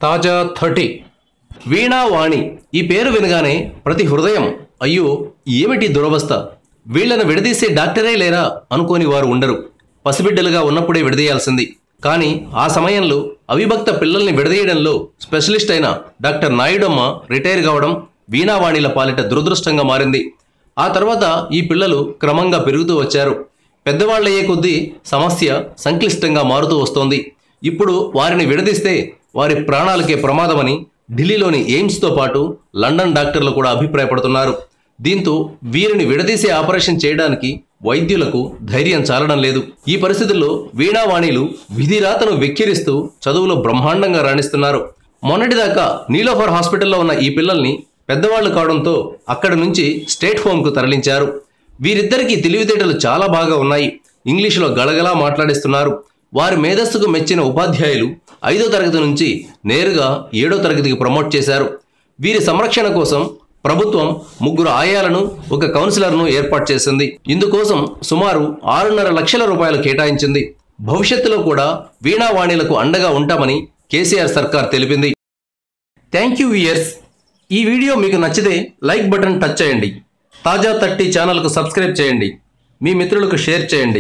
తాజా 30 వీణావాణి ఈ పేరు వినగానే ప్రతి హృదయం అయ్యో ఏమిటి దురవస్థ, వీళ్లను విడదీసే డాక్టరే లేరా అనుకోని వారు ఉండరు. పసిబిడ్డలుగా ఉన్నప్పుడే విడదీయాల్సింది. కానీ ఆ సమయంలో అవిభక్త పిల్లల్ని విడదీయడంలో స్పెషలిస్ట్ అయిన డాక్టర్ నాయుడమ్మ రిటైర్ కావడం వీణావాణిల పాలిట దురదృష్టంగా మారింది. ఆ తర్వాత ఈ పిల్లలు క్రమంగా పెరుగుతూ వచ్చారు. పెద్దవాళ్లయ్యే కొద్దీ సమస్య సంక్లిష్టంగా మారుతూ వస్తోంది. ఇప్పుడు వారిని విడదీస్తే వారి ప్రాణాలకే ప్రమాదమని ఢిల్లీలోని ఎయిమ్స్తో పాటు లండన్ డాక్టర్లు కూడా అభిప్రాయపడుతున్నారు. దీంతో వీరిని విడదీసే ఆపరేషన్ చేయడానికి వైద్యులకు ధైర్యం చాలడం లేదు. ఈ పరిస్థితుల్లో వీణావాణిలు విధిరాతను వెక్కిరిస్తూ చదువులో బ్రహ్మాండంగా రాణిస్తున్నారు. మొన్నటిదాకా నీలోఫర్ హాస్పిటల్లో ఉన్న ఈ పిల్లల్ని పెద్దవాళ్లు కావడంతో అక్కడి నుంచి స్టేట్ హోమ్కు తరలించారు. వీరిద్దరికీ తెలివితేటలు చాలా బాగా ఉన్నాయి. ఇంగ్లీషులో గలగలా మాట్లాడిస్తున్నారు. వారి మేధస్సుకు మెచ్చిన ఉపాధ్యాయులు 5వ తరగతి నుంచి నేరుగా 7వ తరగతికి ప్రమోట్ చేశారు. వీరి సంరక్షణ కోసం ప్రభుత్వం 3 ఆయాలను, 1 కౌన్సిలర్ను ఏర్పాటు చేసింది. ఇందుకోసం సుమారు 6.5 లక్షల రూపాయలు కేటాయించింది. భవిష్యత్తులో కూడా వీణావాణిలకు అండగా ఉంటామని కేసీఆర్ సర్కార్ తెలిపింది. Thank you viewers. ఈ వీడియో మీకు నచ్చితే లైక్ బటన్ టచ్ చేయండి. తాజా 30 ఛానల్కు సబ్స్క్రైబ్ చేయండి. మీ మిత్రులకు షేర్ చేయండి.